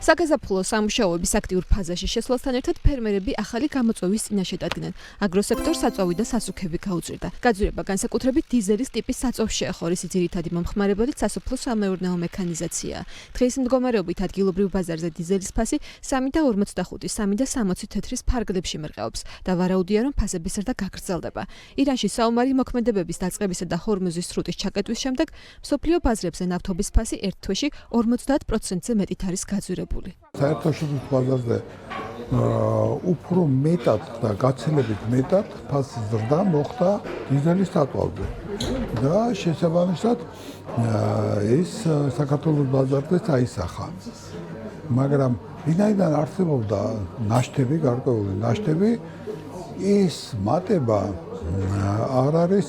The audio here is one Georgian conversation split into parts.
საგაზაფხულო სამუშაოების აქტიურ ფაზაში შესვლასთან ერთად ფერმერები ახალი გამოწვევის წინაშე დადგნენ. აგროსექტორს საწვავი და სასუქები გაუწირდა. გაძვირება განსაკუთრებით დიზელის ტიპის საწვავს შეეხო, რის ძირითადი მომხმარებელი სასოფლო-სამეურნეო მექანიზაციაა. დღის მდგომარეობით ადგილობრივ ბაზარზე დიზელის ფასი 3.45, 3.60 თეთრის ფარგლებში მერყეობს და ვარაუდია, რომ ფასების ზრდა გაგრძელდება. ირანში საომარი მოქმედებების დაწყებისა და ჰორმუზის სრუტის ჩაკეტვის შემდეგ მსოფლიო ბაზრებზე ნავთობის ფასი ერთ თვეში 50%-ზე მეტით არის გაძვირებული. საერთაშორისო ბაზარზე უფრო მეტად და გაცილებით მეტად ფასის ზრდა მოხდა დიზელის საწვავზე და შესაბამისად ეს საქართველოს ბაზარზე აისახა. მაგრამ ვინაიდან არსებობდა ნაშთები, გარკვეული ნაშთები, ეს მატება არ არის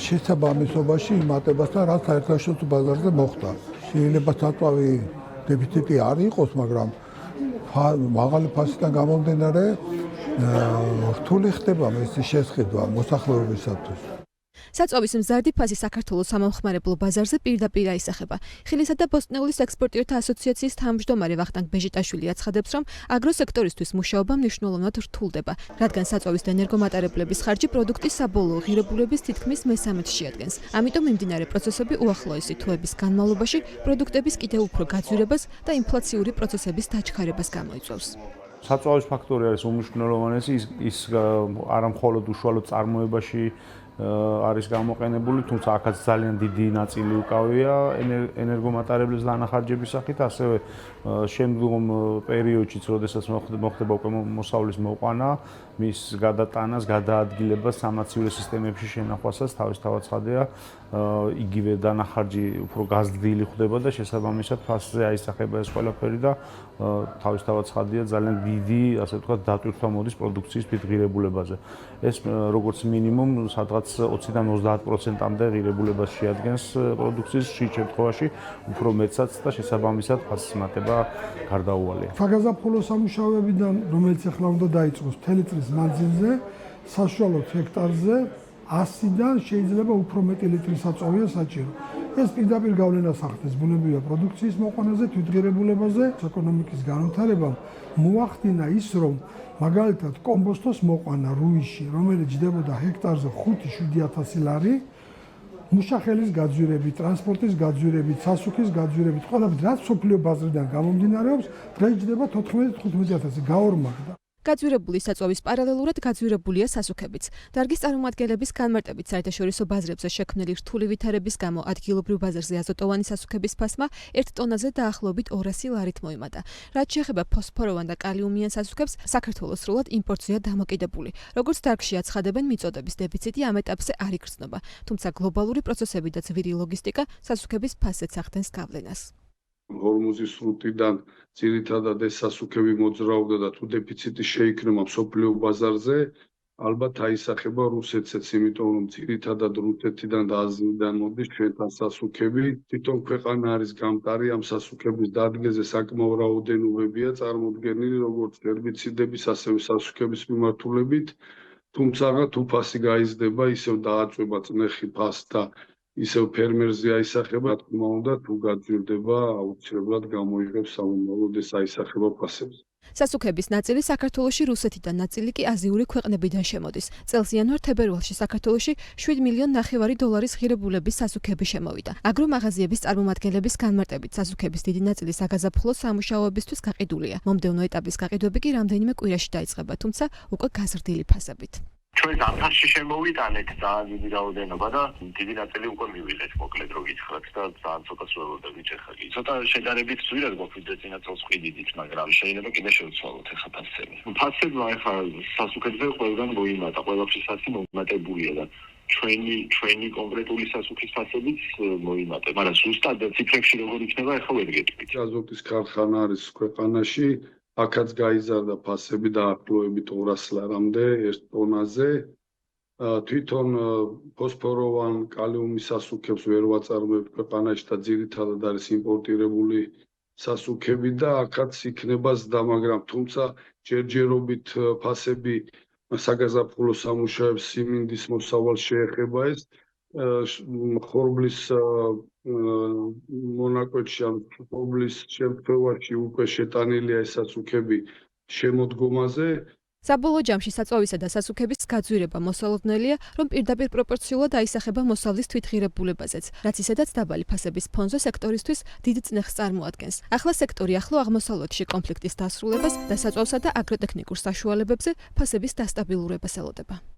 შესაბამისობაში იმ მატებასთან, რაც საერთაშორისო ბაზარზე მოხდა. შეიძლება საწვავი დეფიციტი არ იყოს, მაგრამ მაღალი ფასიდან გამომდინარე რთული ხდება ეს შესყიდვა მოსახლეობისათვის. საწვავის მზარდი ფასი საქართველოს სამომხმარებლო ბაზარზე პირდაპირ აისახება. ხილისა და ბოსტნეულის ექსპორტიორთა ასოციაციის თავმჯდომარე ვახტანგ ბეჟიტაშვილი აცხადებს, რომ აგროსექტორისთვის მუშაობა მნიშვნელოვნად რთულდება, რადგან საწვავის და ენერგომატარებლების ხარჯი პროდუქტის საბოლოო ღირებულების თითქმის მესამედს შეადგენს. ამიტომ მიმდინარე პროცესები უახლოესი თვეების განმავლობაში პროდუქტების კიდევ უფრო გაძვირებას და ინფლაციური პროცესების დაჩქარებას გამოიწვევს. საწვავის ფაქტორი არის უმნიშვნელოვანესი, ის არა მხოლოდ უშუალოდ წარმოებაში არის გამოყენებული, თუმცა აქაც ძალიან დიდი ნაწილი უკავია ენერგომატარებლების დანახარჯების სახით, ასევე შემდგომ პერიოდშიც, როდესაც მოხდება უკვე მოსავლის მოყვანა, მის გადატანას, გადაადგილებას სამაცივრო სისტემებში შენახვასაც თავისთავად ცხადია, იგივე დანახარჯი უფრო გაზრდილი ხდება და შესაბამისად ფასზე აისახება ეს ყველაფერი და თავისთავად ცხადია ძალიან დიდი, ასე ვთქვათ, დატვირთვა მოდის პროდუქციის ფითღირებულებაზე. ეს როგორც მინიმუმ სადღაც 20-დან 30%-მდე ღირებულებას შეადგენს პროდუქციის, ხშირ შემთხვევაში უფრო მეტსაც და შესაბამისად ფასის მატება გარდაუვალია. საგაზაფხულო სამუშაოებიდან, რომელიც ახლა უნდა დაიწყოს მთელი წლის მანძილზე, საშუალოდ ჰექტარზე 100-დან შეიძლება უფრო მეტი ლიტრის საწვავია საჭირო. ეს პირდაპირ გავლენას ახდენს ბუნებრივი პროდუქციის მოყვანაზე, თვითღირებულებაზე, ეკონომიკის განვითარებამ მოახდინა ის, რომ მაგალითად კომპოსტოს მოყვანა რუიში, რომელიც ჯდებოდა ჰექტარზე 5-7 ლარი, მუშახელის გაძვირებით, ტრანსპორტის გაძვირებით, სასუქის გაძვირებით, ყველაფერი რაც მსოფლიო ბაზრიდან გამომდინარეობს, დღეს ჯდება 14-15 გაორმაგდა. გაძვირებული საწვავის პარალელურად გაძვირებულია სასუქებიც. დარგის წარმომადგენლების განმარტებით საერთაშორისო ბაზრებზე შექმნილი რთული ვითარების გამო ადგილობრივ ბაზარზე აზოტოვანი სასუქების ფასმა 1 ტონაზე დაახლოებით 200 ლარით მოიმატა. რაც შეეხება ფოსფოროვან და კალიუმიან სასუქებს, საქართველოს სრულად იმპორტზეა დამოკიდებული. როგორც დარგში აცხადებენ, მიწოდების დეფიციტი ამ ეტაპზე არ იგრძნობა, თუმცა გლობალური პროცესები და ძვირი ლოგისტიკა სასუქების ფასზეც ახდენს გავლენას. ჰორმუზის სრუტიდან ძირითადად ეს სასუქები მოძრაობდა და თუ დეფიციტი შეიქმნება მსოფლიო ბაზარზე, ალბათ აისახება რუსეთსაც, იმიტომ რომ ძირითადად რუსეთიდან და აზიიდან მოდის ჩვენთან სასუქები. თვითონ ქვეყანა არის გამტარი ამ სასუქების დადგენზე, საკმაო რაოდენობებია წარმოდგენილი როგორც ჰერბიციდების, ასევე სასუქების მიმართულებით. თუმცა თუ ფასი გაიზრდება, ისევ დააწვება წნეხი ფასს და ისევ ფერმერზე აისახება, რა თქმა უნდა, თუ გაძვირდება, აუცილებლად გამოიღებს სამომავლოდ ეს აისახება ფასებზე. სასუქების ნაწილი საქართველოში რუსეთიდან, ნაწილი კი აზიური ქვეყნებიდან შემოდის. წელს იანვარ-თებერვალში საქართველოში 7,5 მილიონ დოლარის ღირებულების სასუქები შემოვიდა. აგრომაღაზიების წარმომადგენლების განმარტებით, სასუქების დიდი ნაწილი საგაზაფხულო სამუშაოებისთვის გაყიდულია. მომდევნო ეტაპის გაყიდვები კი რამდენიმე კვირაში დაიწყება, თუმცა უკვე გაზრდილი ფასებით. ჩვენ ზამთარში შემოვიტანეთ ძალიან დიდი რაოდენობა და დიდი ნაწილი უკვე მივიღეთ, მოკლედ რო გითხრათ და ძალიან ცოტა სველოდებით ახლა. ცოტა შედარებით ძვირად გვაქვს წინა წელს ყიდით, მაგრამ შეიძლება კიდე შევცვალოთ ახლა ფასები. ფასებმა ახლა სასუქებზე ყველგან მოიმატა, ყველაფრის ფასი მომატებულია და ჩვენი კონკრეტული სასუქის ფასებიც მოიმატა, მაგრამ ზუსტად ციფრებში როგორ იქნება ახლა ვერ გეტყვით. აზოტის ქარხანა არის ქვეყანაში, აქაც გაიზარდა ფასები დაახლოებით 200 ლარამდე 1 ტონაზე. თვითონ ფოსფოროვან კალიუმის სასუქებს ვერ ვაწარმოებთ ქვეყანაში და ძირითადად არის იმპორტირებული სასუქები და აქაც იქნება ზრდა, მაგრამ თუმცა ჯერჯერობით ფასები საგაზაფხულო სამუშაოებს, სიმინდის მოსავალს შეეხება ეს ხორბლის მონაკვეთში ან პუბლის შემთხვევაში უკვე შეტანილია ეს საცუქები შემოდგომაზე. საბოლოო ჯამში საწვავისა და სასუქების გაძვირება მოსალოდნელია, რომ პირდაპირ პროპორციულად აისახება მოსავლის თვითღირებულებაზეც, რაც ისედაც დაბალი ფასების ფონზე სექტორისთვის დიდ წნეხს წარმოადგენს. ახლა სექტორი ახლო აღმოსავლეთში კონფლიქტის დასრულებას და საწვავსა და აგროტექნიკურ საშუალებებზე ფასების დასტაბილურებას ელოდება.